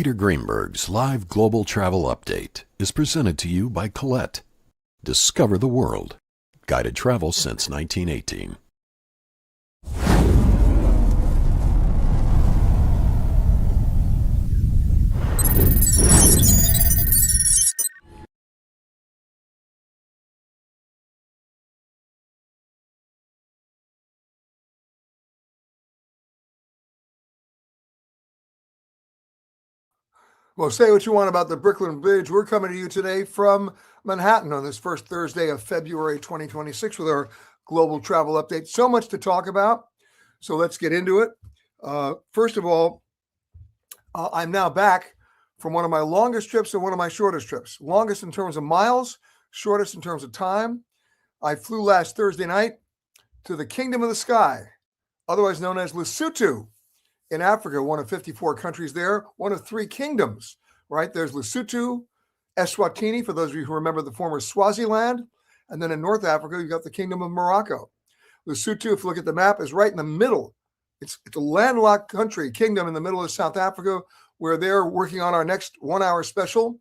Peter Greenberg's live global travel update is presented to you by Colette. Discover the world. Guided travel since 1918. Well, say what you want about the Brooklyn Bridge. We're coming to you today from Manhattan on this first Thursday of February 2026 with our global travel update. So much to talk about. So let's get into it. First of all, I'm now back from one of my longest trips and one of my shortest trips. Longest in terms of miles, shortest in terms of time. I flew last Thursday night to the Kingdom of the Sky, otherwise known as Lesotho, in Africa, one of 54 countries there, one of three kingdoms, right? There's Lesotho, Eswatini, for those of you who remember the former Swaziland, and then in North Africa, you've got the Kingdom of Morocco. Lesotho, if you look at the map, is right in the middle. It's a landlocked kingdom in the middle of South Africa, where they're working on our next 1 hour special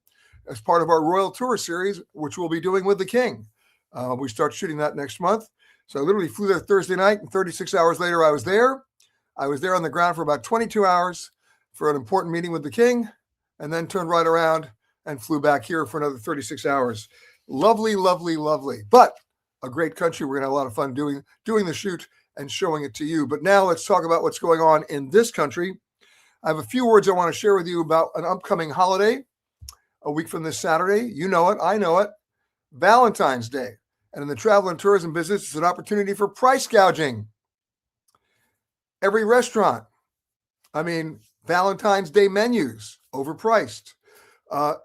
as part of our Royal Tour series, which we'll be doing with the King. We start shooting that next month. So I literally flew there Thursday night, and 36 hours later, I was there. I was there on the ground for about 22 hours for an important meeting with the King, and then turned right around and flew back here for another 36 hours. Lovely, lovely, lovely. But a great country. We're going to have a lot of fun doing the shoot and showing it to you. But now let's talk about what's going on in this country. I have a few words I want to share with you about an upcoming holiday a week from this Saturday. You know it. I know it. Valentine's Day. And in the travel and tourism business, it's an opportunity for price gouging. Every restaurant, Valentine's Day menus, overpriced.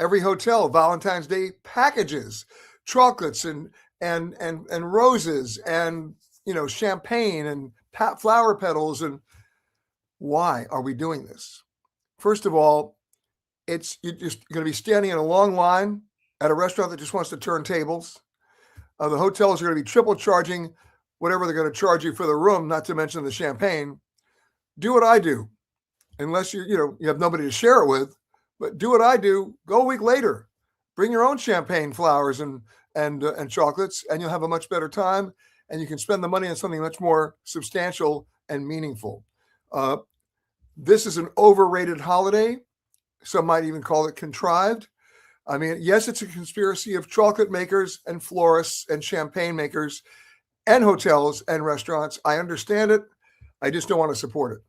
Every hotel, Valentine's Day packages, chocolates and roses and champagne and flower petals. And why are we doing this? First of all, you're just going to be standing in a long line at a restaurant that just wants to turn tables. The hotels are going to be triple charging whatever they're going to charge you for the room, not to mention the champagne. Do what I do, unless you have nobody to share it with. But do what I do. Go a week later. Bring your own champagne, flowers, and chocolates, and you'll have a much better time. And you can spend the money on something much more substantial and meaningful. This is an overrated holiday. Some might even call it contrived. Yes, it's a conspiracy of chocolate makers and florists and champagne makers and hotels and restaurants. I understand it. I just don't want to support it.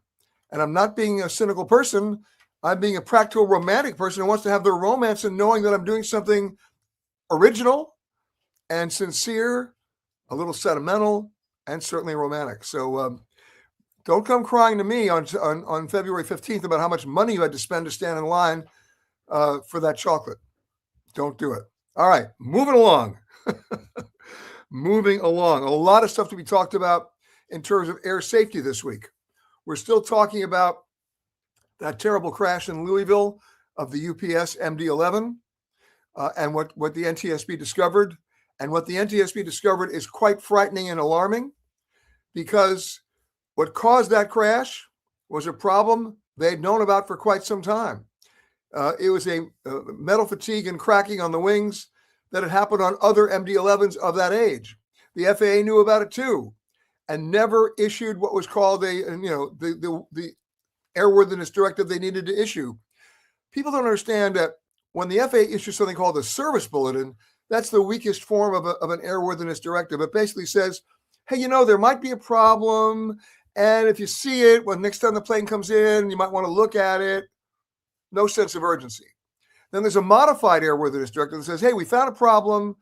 And I'm not being a cynical person. I'm being a practical, romantic person who wants to have the romance in knowing that I'm doing something original and sincere, a little sentimental, and certainly romantic. So don't come crying to me on February 15th about how much money you had to spend to stand in line for that chocolate. Don't do it. All right, moving along. Moving along. A lot of stuff to be talked about in terms of air safety this week. We're still talking about that terrible crash in Louisville of the UPS MD-11 and what the NTSB discovered. And what the NTSB discovered is quite frightening and alarming, because what caused that crash was a problem they'd known about for quite some time. It was a metal fatigue and cracking on the wings that had happened on other MD-11s of that age. The FAA knew about it too, and never issued what was called the airworthiness directive they needed to issue. People don't understand that when the FAA issues something called the service bulletin, that's the weakest form of an airworthiness directive. It basically says, hey, there might be a problem, and if you see it, when next time the plane comes in, you might want to look at it. No sense of urgency. Then there's a modified airworthiness directive that says, hey, we found a problem.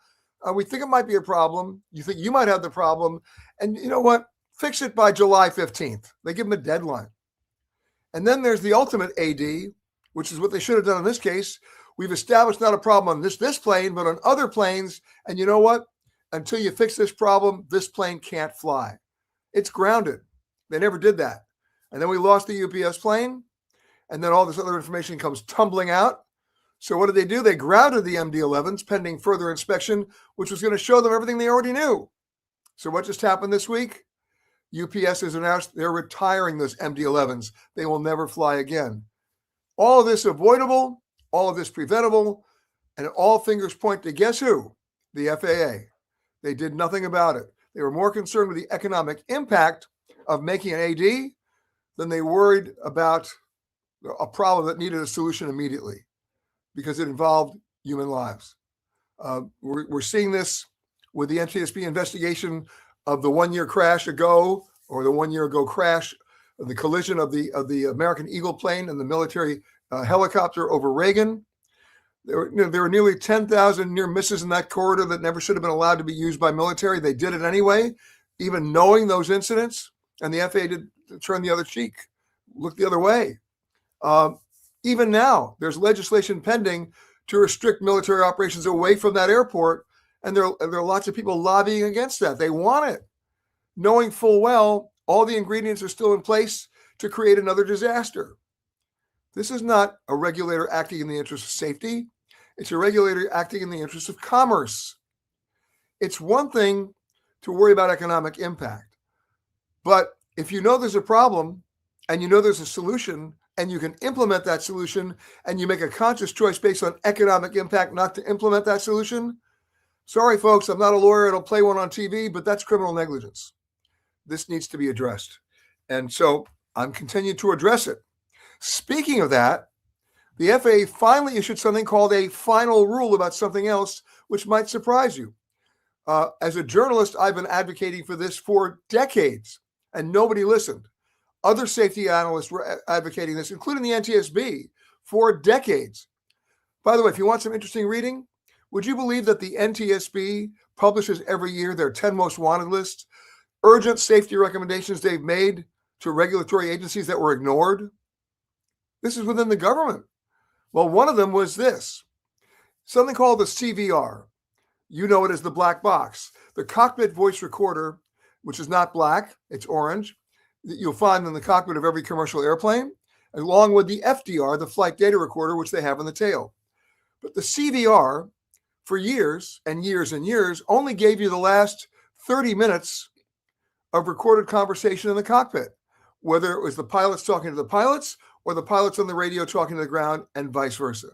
We think it might be a problem. You think you might have the problem. And you know what? Fix it by July 15th. They give them a deadline. And then there's the ultimate AD, which is what they should have done in this case. We've established not a problem on this plane, but on other planes. And you know what? Until you fix this problem, this plane can't fly. It's grounded. They never did that. And then we lost the UPS plane. And then all this other information comes tumbling out. So what did they do? They grounded the MD-11s pending further inspection, which was going to show them everything they already knew. So what just happened this week? UPS has announced they're retiring those MD-11s. They will never fly again. All of this avoidable, all of this preventable, and all fingers point to guess who? The FAA. They did nothing about it. They were more concerned with the economic impact of making an AD than they worried about a problem that needed a solution immediately because it involved human lives. We're seeing this with the NTSB investigation of the 1 year crash ago, or the 1 year ago crash, of the collision of the American Eagle plane and the military helicopter over Reagan. There were nearly 10,000 near misses in that corridor that never should have been allowed to be used by military. They did it anyway, even knowing those incidents, and the FAA did turn the other cheek, look the other way. Even now, there's legislation pending to restrict military operations away from that airport, and there are lots of people lobbying against that. They want it, knowing full well all the ingredients are still in place to create another disaster. This is not a regulator acting in the interest of safety. It's a regulator acting in the interest of commerce. It's one thing to worry about economic impact, but if you know there's a problem and you know there's a solution and you can implement that solution and you make a conscious choice based on economic impact not to implement that solution, sorry, folks, I'm not a lawyer. I don't play one on TV, but that's criminal negligence. This needs to be addressed. And so I'm continuing to address it. Speaking of that, the FAA finally issued something called a final rule about something else, which might surprise you. As a journalist, I've been advocating for this for decades, and nobody listened. Other safety analysts were advocating this, including the NTSB, for decades. By the way, if you want some interesting reading, would you believe that the NTSB publishes every year their 10 most wanted list, urgent safety recommendations they've made to regulatory agencies that were ignored? This is within the government. Well, one of them was this, something called the CVR. You know it as the black box, the cockpit voice recorder, which is not black, it's orange, that you'll find in the cockpit of every commercial airplane, along with the FDR, the flight data recorder, which they have in the tail. But the CVR, for years and years and years, only gave you the last 30 minutes of recorded conversation in the cockpit, whether it was the pilots talking to the pilots or the pilots on the radio talking to the ground and vice versa.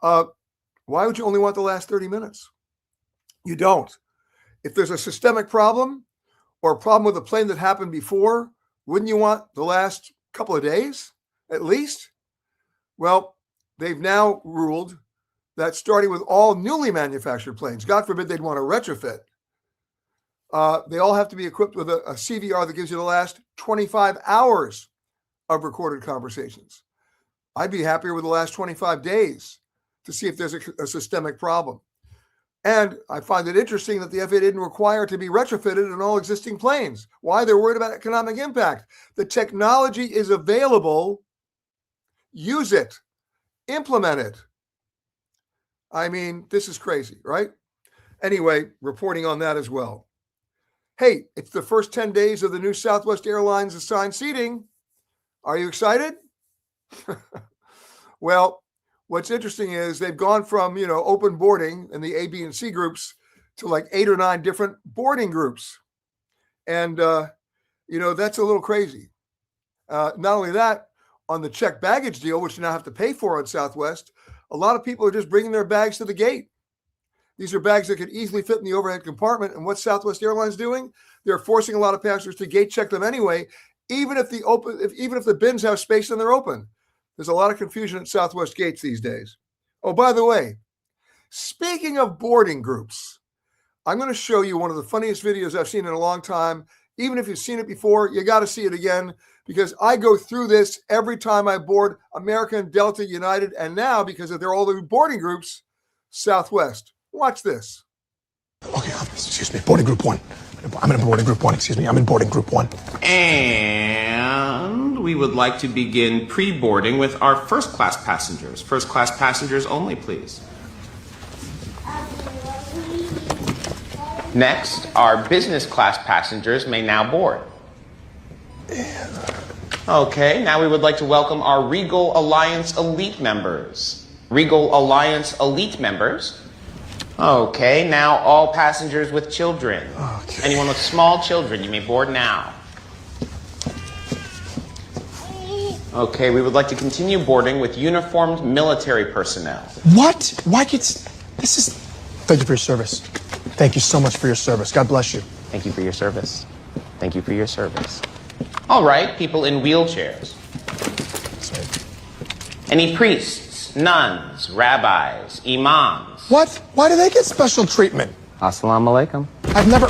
Why would you only want the last 30 minutes? You don't. If there's a systemic problem or a problem with a plane that happened before, wouldn't you want the last couple of days at least? Well, they've now ruled that starting with all newly manufactured planes, God forbid they'd want to retrofit, they all have to be equipped with a CVR that gives you the last 25 hours of recorded conversations. I'd be happier with the last 25 days to see if there's a systemic problem. And I find it interesting that the FAA didn't require it to be retrofitted in all existing planes. Why? They're worried about economic impact. The technology is available. Use it. Implement it. I mean, this is crazy, right? Anyway, reporting on that as well. Hey, it's the first 10 days of the new Southwest Airlines assigned seating. Are you excited? Well, what's interesting is they've gone from, open boarding in the A, B, and C groups to like 8 or 9 different boarding groups. And, that's a little crazy. Not only that, on the checked baggage deal, which you now have to pay for on Southwest, a lot of people are just bringing their bags to the gate. These are bags that could easily fit in the overhead compartment. And what's Southwest Airlines doing? They're forcing a lot of passengers to gate check them anyway, even if the bins have space and they're open. There's a lot of confusion at Southwest gates these days. Oh, by the way, speaking of boarding groups, I'm going to show you one of the funniest videos I've seen in a long time. Even if you've seen it before, you got to see it again, because I go through this every time I board American, Delta, United, and now, because of their all the boarding groups, Southwest. Watch this. Okay, excuse me, boarding group 1. I'm in boarding group 1, excuse me. I'm in boarding group 1. And we would like to begin pre-boarding with our first-class passengers. First-class passengers only, please. Next, our business class passengers may now board. Okay, now we would like to welcome our Regal Alliance Elite members. Regal Alliance Elite members. Okay, now all passengers with children. Okay. Anyone with small children, you may board now. Okay, we would like to continue boarding with uniformed military personnel. What? Why gets... This is... Thank you for your service. Thank you so much for your service. God bless you. Thank you for your service. Thank you for your service. All right, people in wheelchairs. Any priests, nuns, rabbis, imams? What? Why do they get special treatment? Assalamu alaikum. I've never...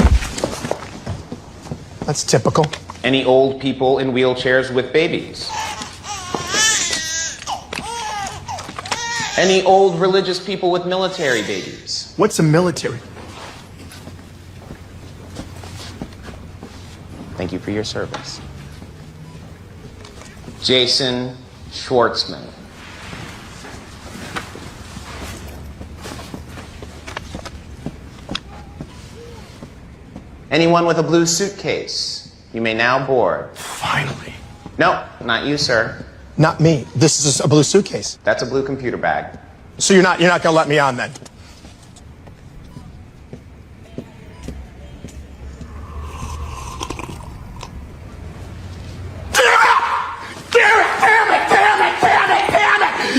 That's typical. Any old people in wheelchairs with babies? Any old religious people with military babies? What's a military? Thank you for your service. Jason Schwartzman. Anyone with a blue suitcase? You may now board. Finally. No, not you, sir. Not me. This is a blue suitcase. That's a blue computer bag. So you're not gonna let me on then?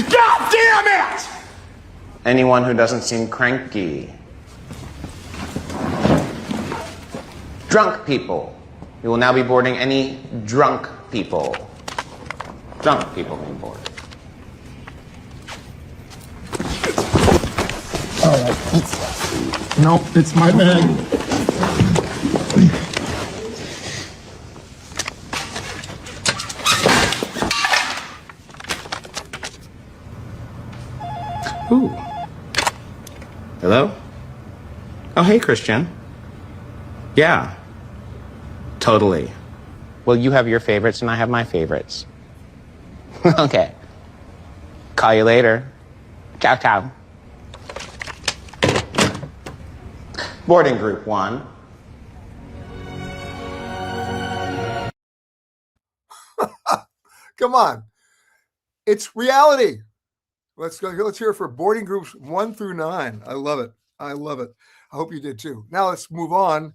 God damn it! Anyone who doesn't seem cranky. Drunk people. You will now be boarding any drunk people. Drunk people may board. All right. Nope, it's my bag. Ooh. Hello? Oh, hey, Christian. Yeah. Totally. Well, you have your favorites and I have my favorites. Okay. Call you later. Ciao, ciao. Boarding group 1. Come on. It's reality. Let's go. Let's hear it for boarding groups 1 through 9. I love it. I love it. I hope you did too. Now let's move on.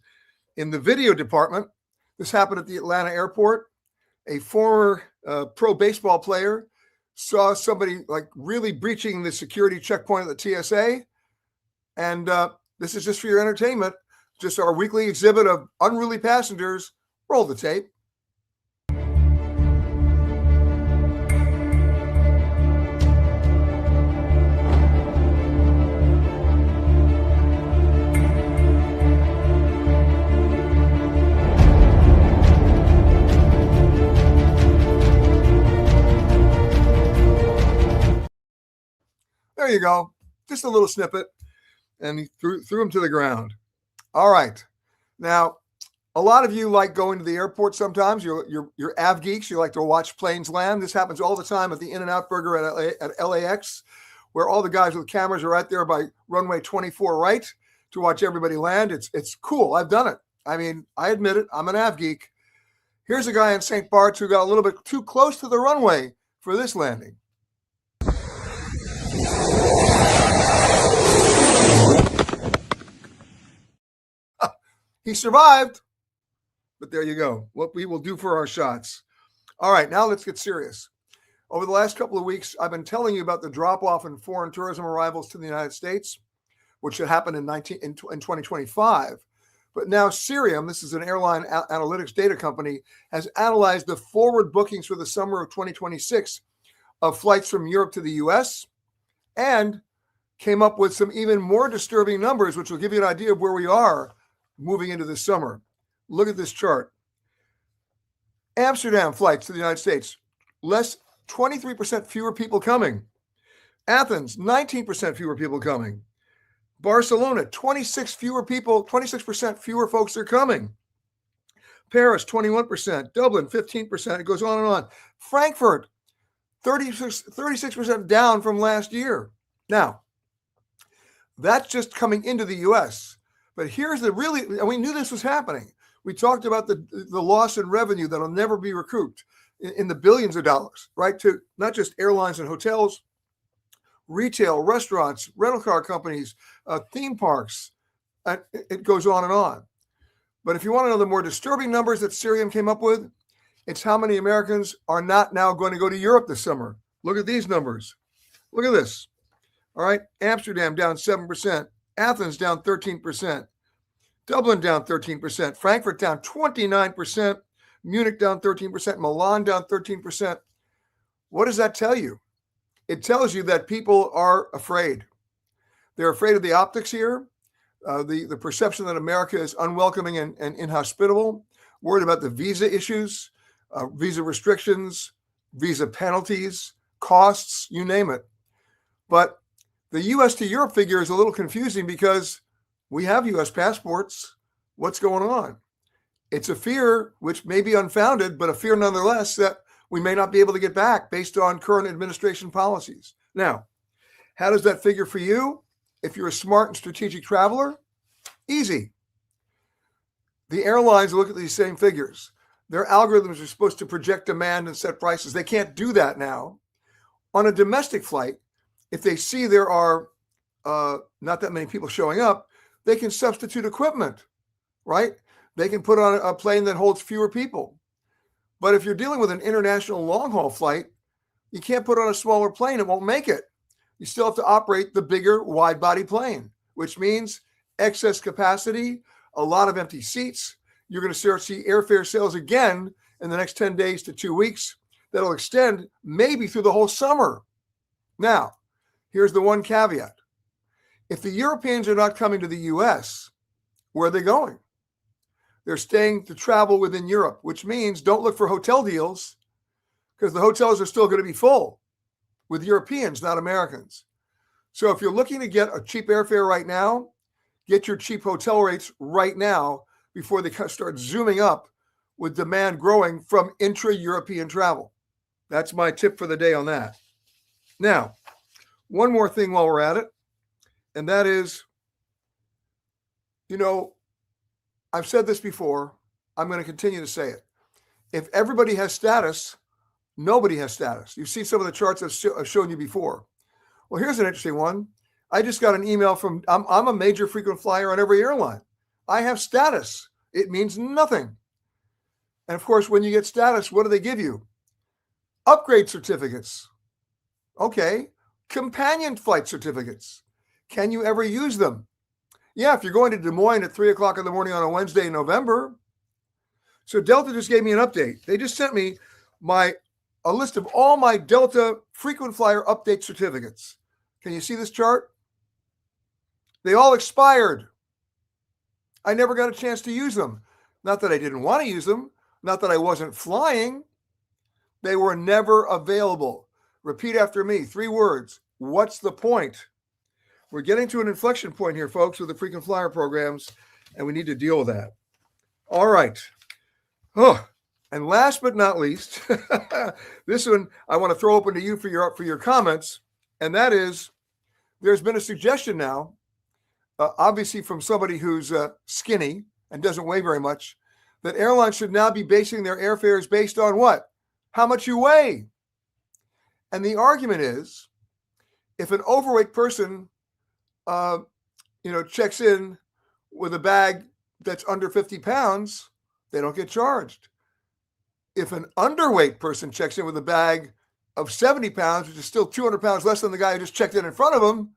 In the video department, this happened at the Atlanta airport. A former pro baseball player saw somebody like really breaching the security checkpoint at the TSA. And this is just for your entertainment. Just our weekly exhibit of unruly passengers. Roll the tape. There you go. Just a little snippet. And he threw him to the ground. All right. Now, a lot of you like going to the airport sometimes. You're av geeks. You like to watch planes land. This happens all the time at the In-N-Out Burger at LAX, where all the guys with cameras are right there by runway 24 right to watch everybody land. It's cool. I've done it. I mean, I admit it. I'm an av geek. Here's a guy in St. Bart's who got a little bit too close to the runway for this landing. He survived, but there you go. What we will do for our shots. All right, now let's get serious. Over the last couple of weeks, I've been telling you about the drop-off in foreign tourism arrivals to the United States, which should happen in 2025. But now Cirium, this is an airline analytics data company, has analyzed the forward bookings for the summer of 2026 of flights from Europe to the U.S. and came up with some even more disturbing numbers, which will give you an idea of where we are moving into the summer. Look at this chart. Amsterdam flights to the United States, 23% fewer people coming. Athens, 19% fewer people coming. Barcelona, 26% fewer folks are coming. Paris, 21%. Dublin, 15%. It goes on and on. Frankfurt, 36% down from last year. Now, that's just coming into the U.S., but here's the really, and we knew this was happening. We talked about the loss in revenue that'll never be recouped in the billions of dollars, right? To not just airlines and hotels, retail, restaurants, rental car companies, theme parks. It goes on and on. But if you want to know the more disturbing numbers that Cirium came up with, It's how many Americans are not now going to go to Europe this summer. Look at these numbers. Look at this. All right. Amsterdam down 7%. Athens down 13%. Dublin down 13%. Frankfurt down 29%. Munich down 13%. Milan down 13%. What does that tell you? It tells you that people are afraid. They're afraid of the optics here, the perception that America is unwelcoming and inhospitable, worried about the visa issues, visa restrictions, visa penalties, costs, you name it. But the U.S. to Europe figure is a little confusing because we have U.S. passports. What's going on? It's a fear, which may be unfounded, but a fear nonetheless that we may not be able to get back based on current administration policies. Now, how does that figure for you? If you're a smart and strategic traveler, easy. The airlines look at these same figures. Their algorithms are supposed to project demand and set prices. They can't do that now. On a domestic flight, if they see there are not that many people showing up, they can substitute equipment, right? They can put on a plane that holds fewer people. But if you're dealing with an international long-haul flight, you can't put on a smaller plane. It won't make it. You still have to operate the bigger wide-body plane, which means excess capacity, a lot of empty seats. You're going to start to see airfare sales again in the next 10 days to 2 weeks. That'll extend maybe through the whole summer. Now, here's the one caveat. If the Europeans are not coming to the U.S., where are they going? They're staying to travel within Europe, which means don't look for hotel deals because the hotels are still going to be full with Europeans, not Americans. So if you're looking to get a cheap airfare right now, get your cheap hotel rates right now before they start zooming up with demand growing from intra-European travel. That's my tip for the day on that. Now, one more thing while we're at it, and that is, I've said this before. I'm going to continue to say it. If everybody has status, nobody has status. You've seen some of the charts I've shown you before. Well, here's an interesting one. I just got an email from, I'm a major frequent flyer on every airline. I have status. It means nothing. And of course, when you get status, what do they give you? Upgrade certificates. Okay. Companion flight certificates. Can you ever use them? Yeah, if you're going to Des Moines at 3 o'clock in the morning on a Wednesday in November. So Delta just gave me an update. They just sent me a list of all my Delta frequent flyer update certificates. Can you see this chart? They all expired. I never got a chance to use them. Not that I didn't want to use them. Not that I wasn't flying. They were never available. Repeat after me. 3 words. What's the point? We're getting to an inflection point here, folks, with the frequent flyer programs, and we need to deal with that. All right. Oh, and last but not least, this one I want to throw open to you for your comments, and that is there's been a suggestion now, obviously from somebody who's skinny and doesn't weigh very much, that airlines should now be basing their airfares based on what? How much you weigh. And the argument is, if an overweight person checks in with a bag that's under 50 pounds, they don't get charged. If an underweight person checks in with a bag of 70 pounds, which is still 200 pounds less than the guy who just checked in front of them,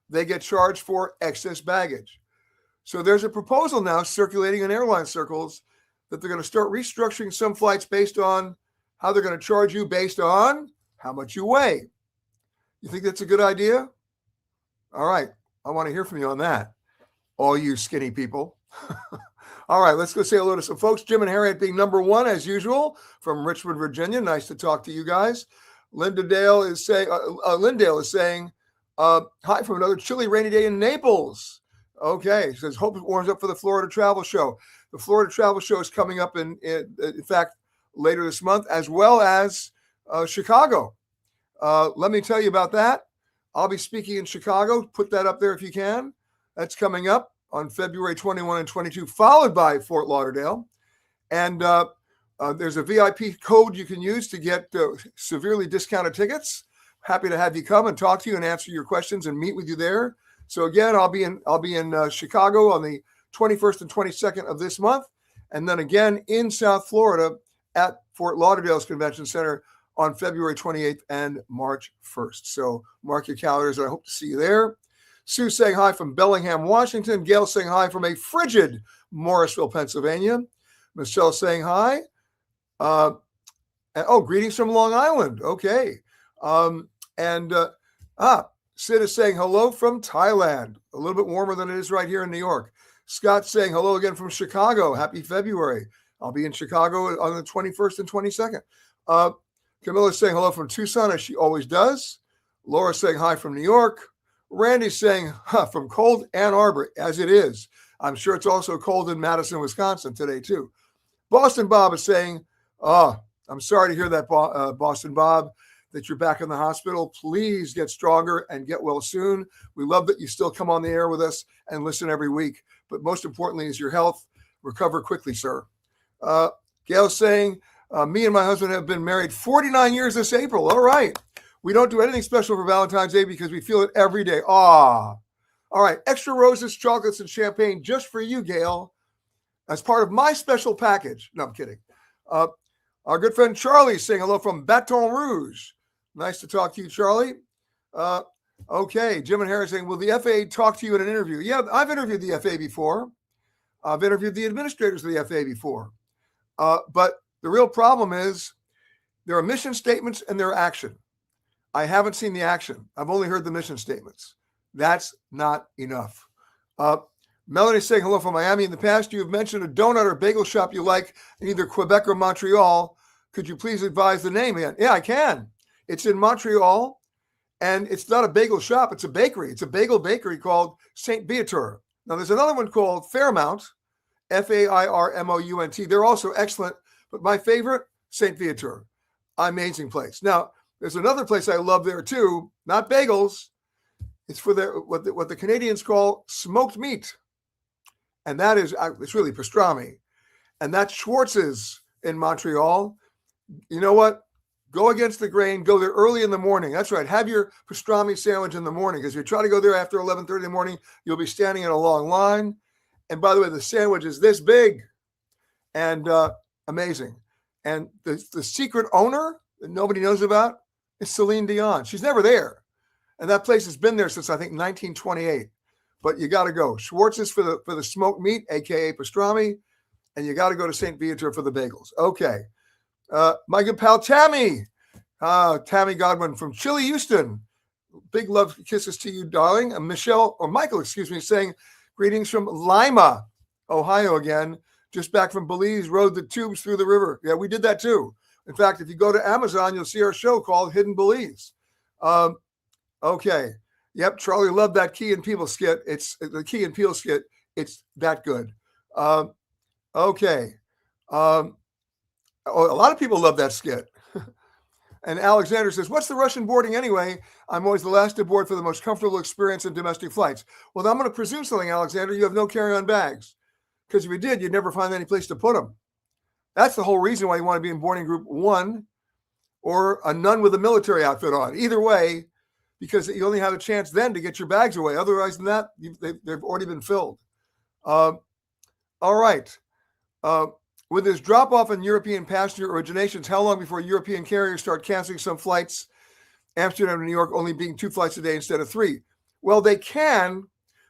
they get charged for excess baggage. So there's a proposal now circulating in airline circles that they're going to start restructuring some flights based on how they're going to charge you based on how much you weigh. You think that's a good idea? All right. I want to hear from you on that, all you skinny people. All right, let's go say hello to some folks. Jim and Harriet being number 1, as usual, from Richmond, Virginia. Nice to talk to you guys. Lindale is saying, hi from another chilly, rainy day in Naples. Okay, he says, hope it warms up for the Florida Travel Show. The Florida Travel Show is coming up, in fact, later this month, as well as Chicago. Let me tell you about that. I'll be speaking in Chicago. Put that up there if you can. That's coming up on February 21 and 22, followed by Fort Lauderdale. And there's a VIP code you can use to get severely discounted tickets. Happy to have you come and talk to you and answer your questions and meet with you there. So again, I'll be in Chicago on the 21st and 22nd of this month, and then again in South Florida at Fort Lauderdale's Convention Center on February 28th and March 1st. So mark your calendars. I hope to see you there. Sue saying hi from Bellingham, Washington. Gail saying hi from a frigid Morrisville, Pennsylvania. Michelle saying hi. Greetings from Long Island. Okay. Sid is saying hello from Thailand. A little bit warmer than it is right here in New York. Scott saying hello again from Chicago. Happy February. I'll be in Chicago on the 21st and 22nd. Camilla's saying hello from Tucson, as she always does. Laura saying hi from New York. Randy's saying from cold Ann Arbor, as it is. I'm sure it's also cold in Madison, Wisconsin today, too. Boston Bob is saying, I'm sorry to hear that, Boston Bob, that you're back in the hospital. Please get stronger and get well soon. We love that you still come on the air with us and listen every week. But most importantly is your health. Recover quickly, sir. Gail's saying, me and my husband have been married 49 years this April. All right. We don't do anything special for Valentine's Day because we feel it every day. All right. Extra roses, chocolates, and champagne just for you, Gail, as part of my special package. No, I'm kidding. Our good friend Charlie saying hello from Baton Rouge. Nice to talk to you, Charlie. Okay. Jim and Harry saying, will the FAA talk to you in an interview? Yeah, I've interviewed the FAA before. I've interviewed the administrators of the FAA before. But the real problem is there are mission statements and there are action. I haven't seen the action. I've only heard the mission statements. That's not enough. Melanie saying hello from Miami. In the past, you have mentioned a donut or bagel shop you like in either Quebec or Montreal. Could you please advise the name again? Yeah, I can. It's in Montreal, and it's not a bagel shop. It's a bakery. It's a bagel bakery called St. Viateur. Now, there's another one called Fairmount, Fairmount. They're also excellent, but my favorite, St. Viateur. Amazing place. Now, there's another place I love there too, not bagels. It's for what the Canadians call smoked meat. And that is, it's really pastrami. And that's Schwartz's in Montreal. You know what? Go against the grain. Go there early in the morning. That's right. Have your pastrami sandwich in the morning. Because if you try to go there after 11:30 in the morning, you'll be standing in a long line. And by the way, the sandwich is this big and amazing. And the secret owner that nobody knows about is Celine Dion. She's never there. And that place has been there since, I think, 1928. But you got to go. Schwartz's for the smoked meat, a.k.a. pastrami. And you got to go to St. Viateur for the bagels. Okay. My good pal, Tammy. Tammy Godwin from Chile, Houston. Big love kisses to you, darling. Michael, saying greetings from Lima, Ohio again. Just back from Belize, rode the tubes through the river. Yeah, we did that too. In fact, if you go to Amazon, you'll see our show called Hidden Belize. Okay. Yep, Charlie loved that Key and Peele skit. It's the Key and Peele skit. It's that good. Okay. A lot of people love that skit. And Alexander says, what's the Russian boarding anyway? I'm always the last to board for the most comfortable experience in domestic flights. Well, I'm going to presume something, Alexander. You have no carry-on bags. Because if you did, you'd never find any place to put them. That's the whole reason why you want to be in boarding group 1 or a nun with a military outfit on. Either way, because you only have a chance then to get your bags away. Otherwise than that, they've already been filled. All right. With this drop-off in European passenger originations, how long before European carriers start canceling some flights, Amsterdam to New York only being 2 flights a day instead of 3? Well, they can,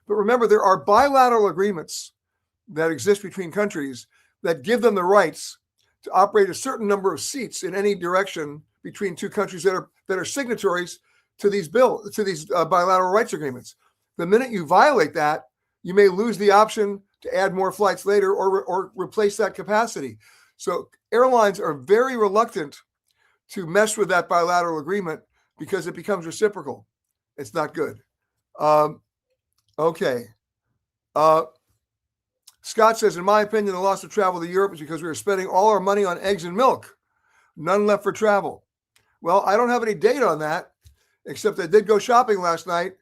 but remember, there are bilateral agreements that exist between countries that give them the rights to operate a certain number of seats in any direction between two countries that are signatories to these bilateral rights agreements. The minute you violate that, you may lose the option to add more flights later or replace that capacity. So airlines are very reluctant to mess with that bilateral agreement because it becomes reciprocal. It's not good. Okay. Scott says, in my opinion, the loss of travel to Europe is because we were spending all our money on eggs and milk. None left for travel. Well, I don't have any data on that, except I did go shopping last night,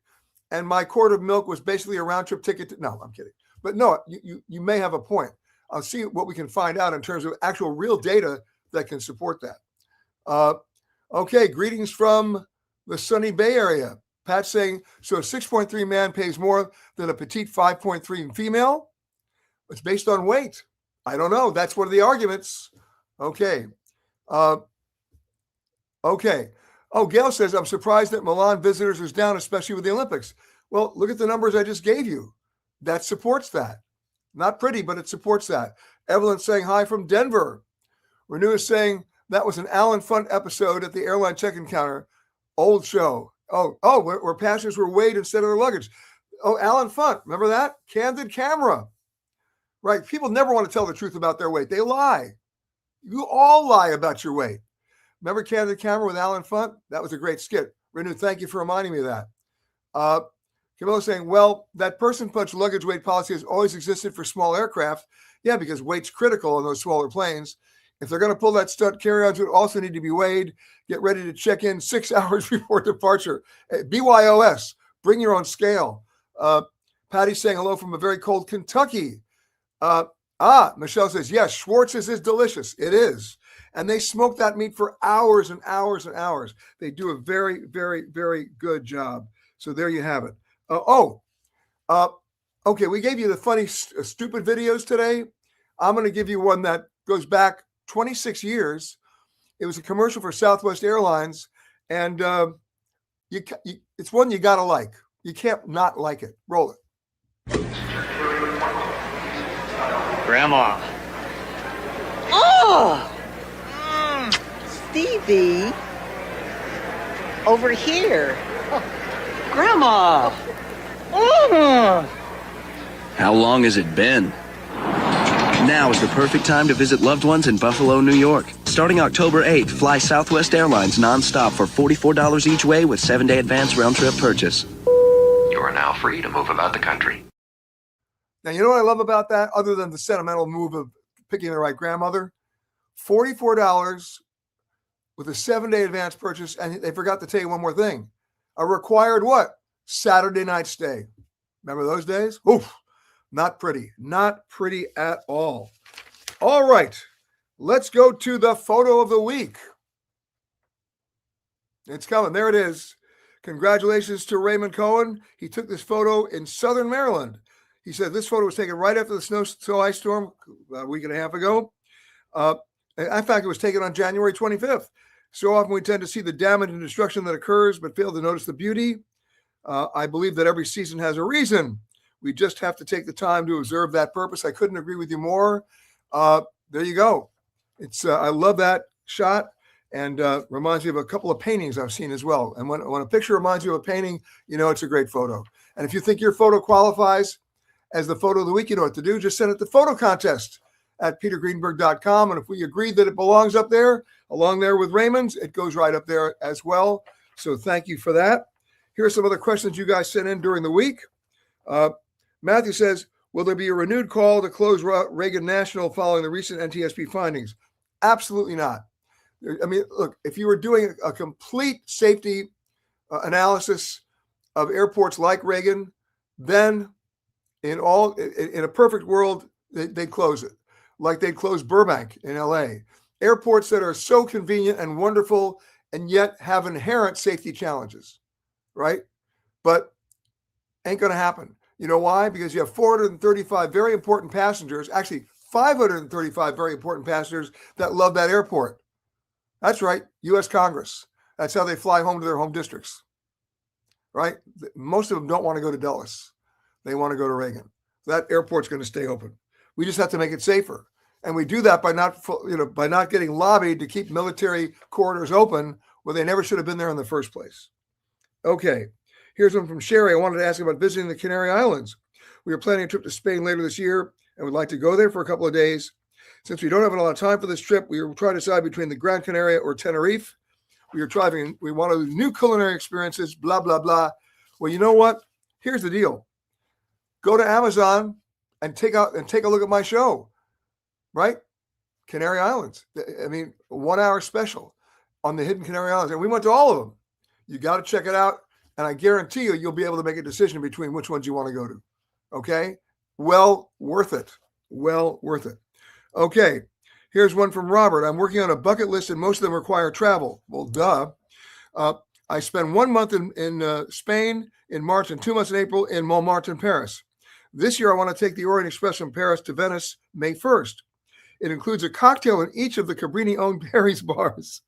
and my quart of milk was basically a round-trip ticket. No, I'm kidding. But no, you may have a point. I'll see what we can find out in terms of actual real data that can support that. Okay, greetings from the sunny Bay Area. Pat saying, so a 6.3 man pays more than a petite 5.3 female? It's based on weight. I don't know. That's one of the arguments. Okay. Uh, okay. Oh, Gail says, I'm surprised that Milan visitors is down, especially with the Olympics. Well, look at the numbers I just gave you. That supports that. Not pretty, but it supports that. Evelyn's saying hi from Denver. Renew is saying that was an Alan Funt episode at the airline check-in counter. Old show. Where passengers were weighed instead of their luggage. Oh, Alan Funt. Remember that? Candid camera. Right. People never want to tell the truth about their weight. They lie. You all lie about your weight. Remember Candid Camera with Alan Funt? That was a great skit. Renew, thank you for reminding me of that. Camilla's saying, well, that person punch luggage weight policy has always existed for small aircraft. Yeah, because weight's critical on those smaller planes. If they're going to pull that stunt carry-ons, would also need to be weighed. Get ready to check in 6 hours before departure. BYOS, bring your own scale. Patty's saying hello from a very cold Kentucky. Michelle says, yes, Schwartz's is delicious. It is. And they smoke that meat for hours and hours and hours. They do a very, very, very good job. So there you have it. Okay, we gave you the funny, stupid videos today. I'm going to give you one that goes back 26 years. It was a commercial for Southwest Airlines, and it's one you got to like. You can't not like it. Roll it. Grandma. Oh! Stevie. Over here. Grandma. How long has it been? Now is the perfect time to visit loved ones in Buffalo, New York. Starting October 8th, fly Southwest Airlines nonstop for $44 each way with 7-day advance round-trip purchase. You are now free to move about the country. Now, you know what I love about that, other than the sentimental move of picking the right grandmother? $44 with a 7-day advance purchase, and they forgot to tell you one more thing. A required what? Saturday night stay. Remember those days? Oof, not pretty. Not pretty at all. All right, let's go to the photo of the week. It's coming. There it is. Congratulations to Raymond Cohen. He took this photo in Southern Maryland. He said this photo was taken right after the snow ice storm a week and a half ago. In fact, it was taken on January 25th. So often we tend to see the damage and destruction that occurs, but fail to notice the beauty. I believe that every season has a reason. We just have to take the time to observe that purpose. I couldn't agree with you more. There you go. It's I love that shot, and reminds me of a couple of paintings I've seen as well. And when a picture reminds you of a painting, you know it's a great photo. And if you think your photo qualifies as the photo of the week, you know what to do. Just send it to photo contest at petergreenberg.com. And if we agree that it belongs up there, along there with Raymond's, it goes right up there as well. So thank you for that. Here are some other questions you guys sent in during the week. Matthew says, will there be a renewed call to close Reagan National following the recent NTSB findings? Absolutely not. I mean, look, if you were doing a complete safety analysis of airports like Reagan, then in a perfect world, they'd close it. Like they'd close Burbank in LA. Airports that are so convenient and wonderful and yet have inherent safety challenges, right? But ain't going to happen. You know why? Because you have 435 very important passengers, actually 535 very important passengers that love that airport. That's right, U.S. Congress. That's how they fly home to their home districts, right? Most of them don't want to go to Dulles. They want to go to Reagan. That airport's going to stay open. We just have to make it safer. And we do that by not getting lobbied to keep military corridors open where they never should have been there in the first place. Okay, here's one from Sherry. I wanted to ask about visiting the Canary Islands. We are planning a trip to Spain later this year and would like to go there for a couple of days. Since we don't have a lot of time for this trip, we are trying to decide between the Gran Canaria or Tenerife. We want to do new culinary experiences, blah, blah, blah. Well, you know what? Here's the deal. Go to Amazon and take a look at my show, right? Canary Islands. I mean, 1 hour special on the hidden Canary Islands. And we went to all of them. You got to check it out. And I guarantee you'll be able to make a decision between which ones you want to go to. Okay? Well worth it. Well worth it. Okay. Here's one from Robert. I'm working on a bucket list and most of them require travel. Well, duh. I spent 1 month in Spain in March and 2 months in April in Montmartre in Paris. This year, I want to take the Orient Express from Paris to Venice May 1st. It includes a cocktail in each of the Cabrini-owned Harry's bars.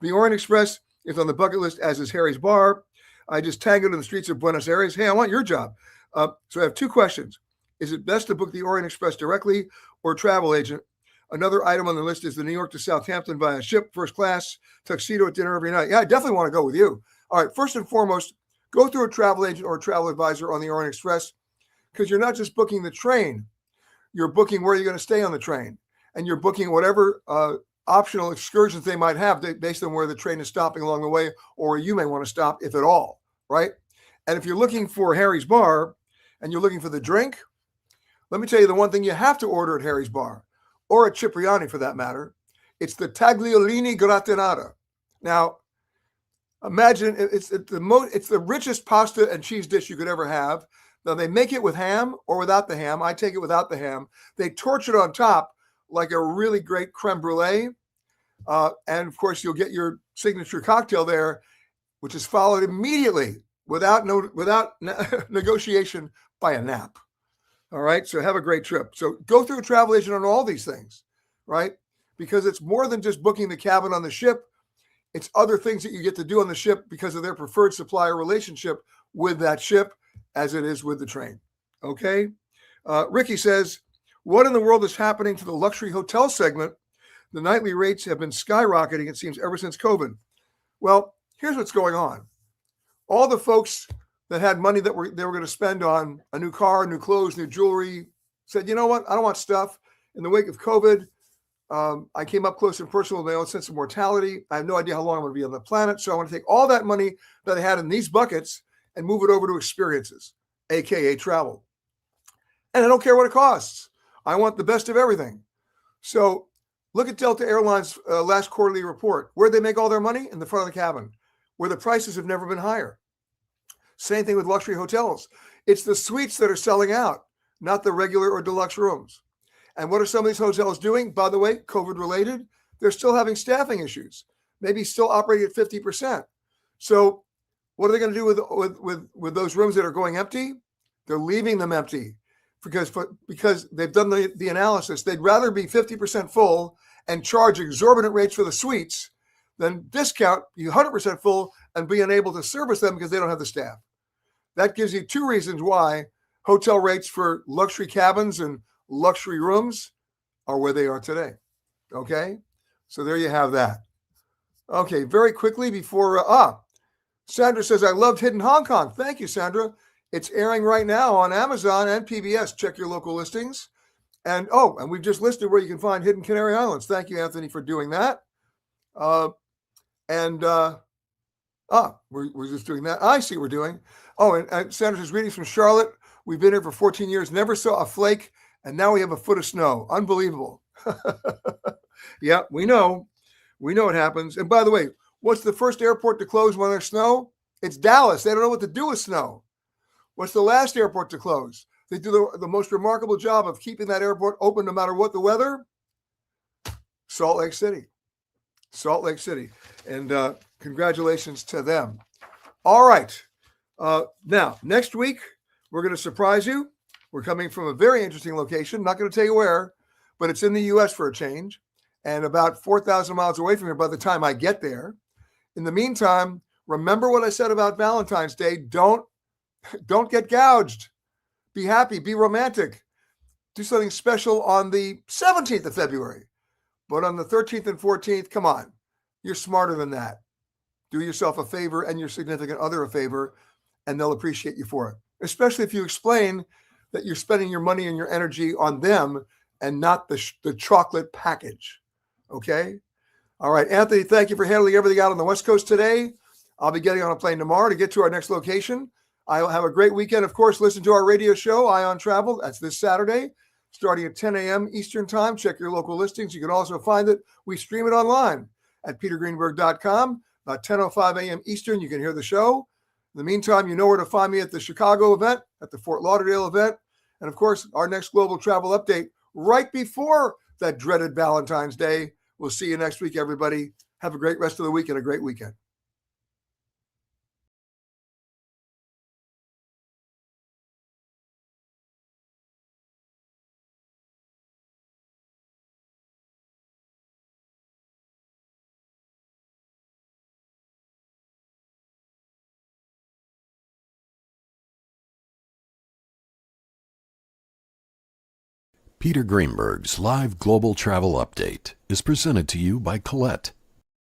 The Orient Express is on the bucket list, as is Harry's Bar. I just tangoed in the streets of Buenos Aires. Hey, I want your job. So I have two questions. Is it best to book the Orient Express directly or a travel agent? Another item on the list is the New York to Southampton via ship, first class, tuxedo at dinner every night. Yeah, I definitely want to go with you. All right, first and foremost, go through a travel agent or a travel advisor on the Orient Express, because you're not just booking the train, you're booking where you're going to stay on the train, and you're booking whatever optional excursions they might have based on where the train is stopping along the way, or where you may want to stop, if at all, right? And if you're looking for Harry's Bar and you're looking for the drink, let me tell you the one thing you have to order at Harry's Bar, or at Cipriani for that matter. It's the tagliolini gratinata. Now, imagine it's the richest pasta and cheese dish you could ever have. Now, they make it with ham or without the ham. I take it without the ham. They torch it on top like a really great creme brulee. And of course, you'll get your signature cocktail there, which is followed immediately without negotiation by a nap. All right. So have a great trip. So go through a travel agent on all these things, right? Because it's more than just booking the cabin on the ship. It's other things that you get to do on the ship because of their preferred supplier relationship with that ship, as it is with the train. Okay. Ricky says, what in the world is happening to the luxury hotel segment? The nightly rates have been skyrocketing, it seems, ever since COVID. Well, here's what's going on. All the folks that had money that they were going to spend on a new car, new clothes, new jewelry, said, you know what? I don't want stuff. In the wake of COVID, I came up close and personal with my own sense of mortality. I have no idea how long I'm going to be on the planet. So I want to take all that money that I had in these buckets and move it over to experiences, AKA travel. And I don't care what it costs. I want the best of everything. So look at Delta Airlines' last quarterly report. Where'd they make all their money? In the front of the cabin, where the prices have never been higher. Same thing with luxury hotels. It's the suites that are selling out, not the regular or deluxe rooms. And what are some of these hotels doing? By the way, COVID related, they're still having staffing issues, maybe still operating at 50%. So what are they going to do with those rooms that are going empty? They're leaving them empty because they've done the analysis. They'd rather be 50% full and charge exorbitant rates for the suites than discount you 100% full and be unable to service them because they don't have the staff. That gives you two reasons why hotel rates for luxury cabins and luxury rooms are where they are today. Okay? So there you have that. Okay, very quickly before, Sandra says, I loved Hidden Hong Kong. Thank you, Sandra. It's airing right now on Amazon and PBS. Check your local listings. And we've just listed where you can find Hidden Canary Islands. Thank you, Anthony, for doing that. We're just doing that. I see what we're doing. Oh, and Sandra says, greetings from Charlotte. We've been here for 14 years, never saw a flake, and now we have a foot of snow. Unbelievable. Yeah, we know. We know it happens. And by the way, what's the first airport to close when there's snow? It's Dallas. They don't know what to do with snow. What's the last airport to close? They do the most remarkable job of keeping that airport open no matter what the weather. Salt Lake City. Salt Lake City. And congratulations to them. All right. Now, next week, we're going to surprise you. We're coming from a very interesting location. Not going to tell you where, but it's in the U.S. for a change and about 4,000 miles away from here by the time I get there. In the meantime, remember what I said about Valentine's Day. Don't get gouged. Be happy. Be romantic. Do something special on the 17th of February. But on the 13th and 14th, come on. You're smarter than that. Do yourself a favor and your significant other a favor, and they'll appreciate you for it. Especially if you explain that you're spending your money and your energy on them and not the chocolate package. Okay? All right, Anthony, thank you for handling everything out on the West Coast today. I'll be getting on a plane tomorrow to get to our next location. I'll have a great weekend. Of course, listen to our radio show, Eye on Travel. That's this Saturday, starting at 10 a.m. Eastern Time. Check your local listings. You can also find it. We stream it online at petergreenberg.com. About 10:05 a.m. Eastern, you can hear the show. In the meantime, you know where to find me at the Chicago event, at the Fort Lauderdale event, and of course, our next global travel update right before that dreaded Valentine's Day. We'll see you next week, everybody. Have a great rest of the week and a great weekend. Peter Greenberg's live global travel update is presented to you by Colette.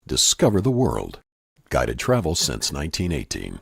Discover the world. Guided travel since 1918.